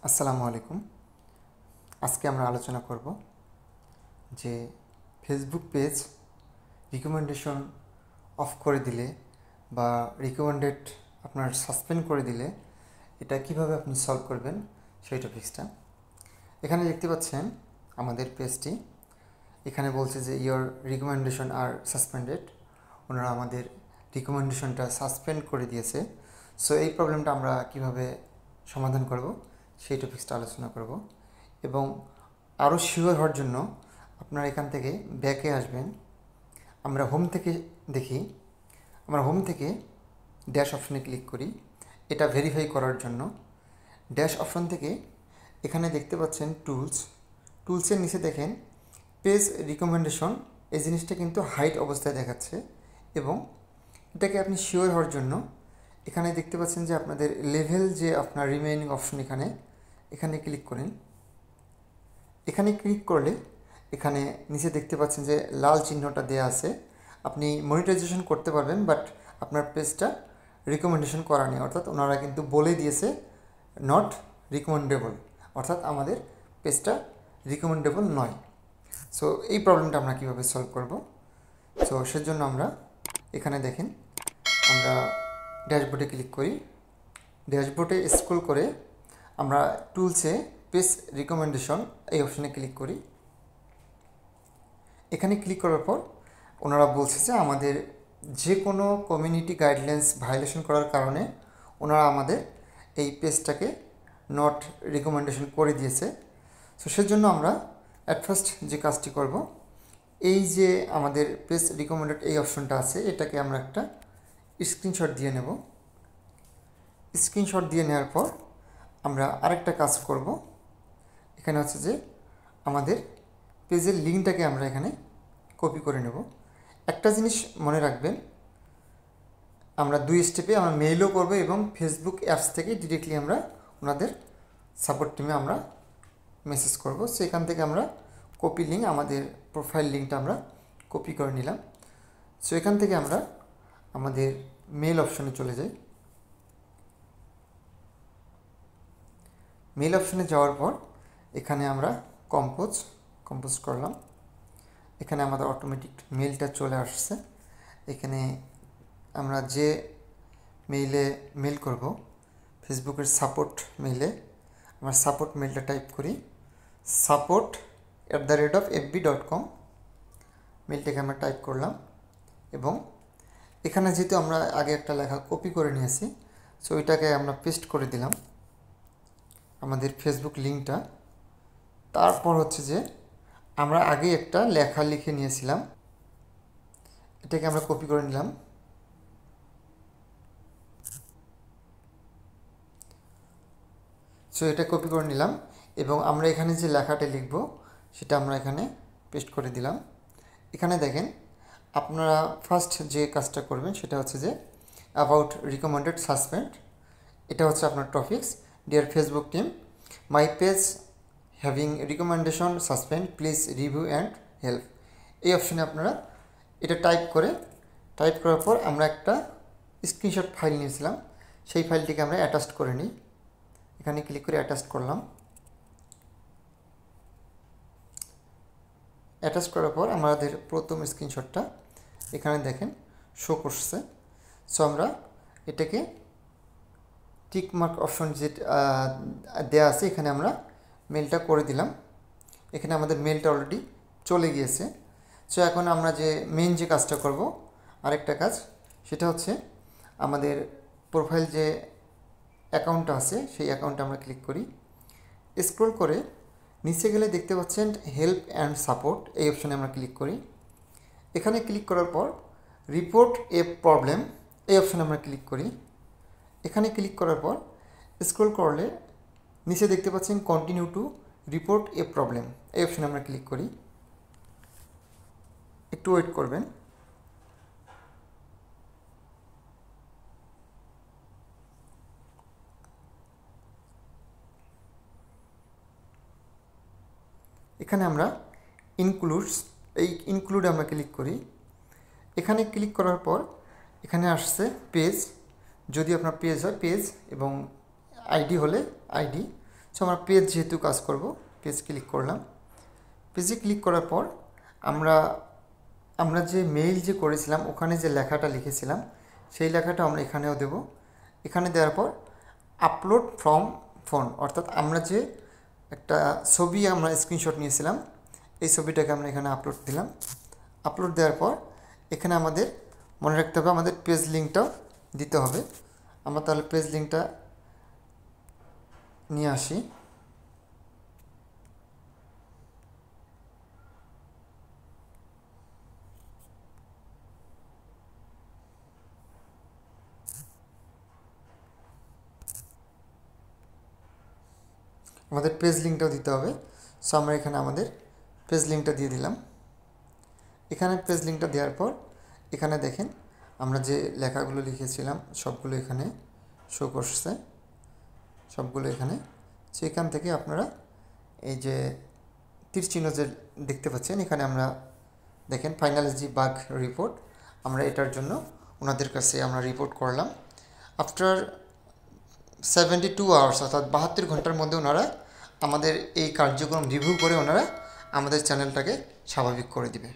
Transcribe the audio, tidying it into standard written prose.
আসসালামু আলাইকুম। আজকে আমরা আলোচনা করব যে ফেসবুক পেজ রিকমেন্ডেশন অফ করে দিলে বা রিকমেন্ডেড আপনার সাসপেন্ড করে দিলে এটা কিভাবে আপনি সলভ করবেন সেই টপিক্সটা। এখানে দেখতে পাচ্ছেন আমাদের পেজটি, এখানে বলছে যে ইয়োর রিকমেন্ডেশন আর সাসপেন্ডেড। ওনারা আমাদের রিকমেন্ডেশনটা সাসপেন্ড করে দিয়েছে। সো এই প্রবলেমটা আমরা কিভাবে সমাধান করব সেই টপিক্সটা আলোচনা করব। এবং আরও শিওর হওয়ার জন্য আপনারা এখান থেকে ব্যাকে আসবেন। আমরা হোম থেকে দেখি, আমরা হোম থেকে ড্যাশ অপশনে ক্লিক করি এটা ভেরিফাই করার জন্য। ড্যাশ অপশন থেকে এখানে দেখতে পাচ্ছেন টুলসের নিচে দেখেন পেজ রিকমেন্ডেশন, এই জিনিসটা কিন্তু হাইড অবস্থায় দেখাচ্ছে। এবং এটাকে আপনি শিওর হওয়ার জন্য এখানে দেখতে পাচ্ছেন যে আপনাদের লেভেল যে আপনার রিমেইনিং অপশন এখানে ক্লিক করেন। এখানে ক্লিক করলে এখানে নিচে দেখতে পাচ্ছেন যে লাল চিহ্নটা দেয়া আছে। আপনি মনিটাইজেশন করতে পারবেন, বাট আপনার পেজটা রিকমেন্ডেশন করা নেই, অর্থাৎ ওনারা কিন্তু বলে দিয়েছে নট রিকমেন্ডেবল, অর্থাৎ আমাদের পেজটা রিকমেন্ডেবল নয়। সো এই প্রবলেমটা আমরা কীভাবে সলভ করব? সো সেজন্য আমরা এখানে দেখেন আমরা ড্যাশবোর্ডে ক্লিক করি। ড্যাশবোর্ডে স্ক্রল করে আমরা টুলসে পেজ রিকমেন্ডেশন এই অপশানে ক্লিক করি। এখানে ক্লিক করার পর ওনারা বলছে যে আমাদের যে কোনো কমিউনিটি গাইডলাইন্স ভায়োলেশন করার কারণে ওনারা আমাদের এই পেজটাকে নট রিকমেন্ডেশন করে দিয়েছে। সো সেজন্য আমরা অ্যাট ফার্স্ট যে কাজটি করব, এই যে আমাদের পেজ রিকমেন্ডেড এই অপশনটা আছে এটাকে আমরা একটা স্ক্রিনশট দিয়ে নেব। স্ক্রিনশট দিয়ে নেওয়ার পর আমরা আরেকটা কাজ করব, এখানে হচ্ছে যে আমাদের পেজের লিঙ্কটাকে আমরা এখানে কপি করে নেব। একটা জিনিস মনে রাখবেন, আমরা দুই স্টেপে আমরা মেইলও করব এবং ফেসবুক অ্যাপস থেকে ডিরেক্টলি আমরা ওনাদের সাপোর্ট টিমে আমরা মেসেজ করব। সেখান থেকে আমরা কপি লিঙ্ক, আমাদের প্রোফাইল লিঙ্কটা আমরা কপি করে নিলাম। সো এখান থেকে আমরা আমাদের মেল অপশনে চলে যাই। মেল অপশনে যাওয়ার পর এখানে আমরা কম্পোজ করলাম। এখানে আমাদের অটোমেটিক মেলটা চলে আসছে। এখানে আমরা যে মেল করব ফেসবুকের সাপোর্ট মেইলে, আমরা সাপোর্ট মেলটা টাইপ করি support@fb.com। মেলটাকে আমরা টাইপ করলাম এবং এখানে যেহেতু আমরা আগে একটা লেখা কপি করে নিয়েছি, সো এটাকে আমরা পেস্ট করে দিলাম আমাদের ফেসবুক লিঙ্কটা। তারপর হচ্ছে যে আমরা আগে একটা লেখা লিখে নিয়েছিলাম, এটাকে আমরা কপি করে নিলাম। সো এটা কপি করে নিলাম এবং আমরা এখানে যে লেখাটা লিখব সেটা আমরা এখানে পেস্ট করে দিলাম। এখানে দেখেন আপনারা ফার্স্ট যে কাজটা করবেন সেটা হচ্ছে যে অ্যাবাউট রিকমেন্ডেড সাসপেন্ড, এটা হচ্ছে আপনার topics. Dear Facebook team, my page having recommendation suspend, please review and help. এই অপশানে আপনারা এটা টাইপ করার পর আমরা একটা স্ক্রিনশট ফাইল নিয়েছিলাম, সেই ফাইলটিকে আমরা অ্যাটাচ করে নিই। এখানে ক্লিক করে অ্যাটাচ করলাম। অ্যাটাচ করার পর আমাদের প্রথম স্ক্রিনশটটা এখানে দেখেন শো করছে। সো আমরা এটাকে টিক মার্ক অপশন যে দেওয়া আছে এখানে আমরা মেলটা করে দিলাম। এখানে আমাদের মেলটা অলরেডি চলে গিয়েছে। সো এখন আমরা যে মেইন যে কাজটা করব, আরেকটা কাজ, সেটা হচ্ছে আমাদের প্রোফাইল যে অ্যাকাউন্টটা আছে সেই অ্যাকাউন্টে আমরা ক্লিক করি। স্ক্রল করে নিচে গেলে দেখতে পাচ্ছেন হেল্প অ্যান্ড সাপোর্ট, এই অপশানে আমরা ক্লিক করি। এখানে ক্লিক করার পর রিপোর্ট এ প্রবলেম, এই অপশানে আমরা ক্লিক করি। এখানে ক্লিক করার পর স্ক্রল করলে নিচে দেখতে পাচ্ছেন continue to report A problem, এই অপশানে আমরা ক্লিক করি। একটু ওয়েট করবেন। এখানে আমরা ইনক্লুড আমরা ক্লিক করি। এখানে ক্লিক করার পর এখানে আসছে পেজ, যদি আপনার পেজ হয় পেজ এবং আইডি হলে আইডি। সো আমরা পেজ যেহেতু কাজ করব, পেজ ক্লিক করলাম। পেজে ক্লিক করার পর আমরা যে মেইল যে করেছিলাম ওখানে যে লেখাটা লিখেছিলাম সেই লেখাটা আমরা এখানেও দেব। এখানে দেওয়ার পর আপলোড ফ্রম ফোন, অর্থাৎ আমরা যে একটা ছবি আমরা স্ক্রিনশট নিয়েছিলাম এই ছবিটাকে আমরা এখানে আপলোড দিলাম। আপলোড দেওয়ার পর এখানে আমাদের মনে রাখতে হবে আমাদের পেজ লিঙ্কটাও দিতে হবে। আমরা তাহলে পেজ লিঙ্কটা নিয়ে আসি। আমাদের পেজ লিঙ্কটাও দিতে হবে। সো আমরা এখানে আমাদের পেজ লিঙ্কটা দিয়ে দিলাম। এখানে পেজ লিঙ্কটা দেওয়ার পর এখানে দেখেন আমরা যে লেখাগুলো লিখেছিলাম সবগুলো এখানে শো করছে, সবগুলো এখানে। সো এখান থেকে আপনারা এই যে তীর চিহ্ন যে দেখতে পাচ্ছেন এখানে আমরা দেখেন ফাইনাল জি বাগ রিপোর্ট, আমরা এটার জন্য ওনাদের কাছে আমরা রিপোর্ট করলাম। আফটার 72 আওয়ার্স অর্থাৎ 72 ঘন্টার মধ্যে ওনারা আমাদের এই কার্যক্রম রিভিউ করে ওনারা আমাদের চ্যানেলটাকে স্বাভাবিক করে দিবে।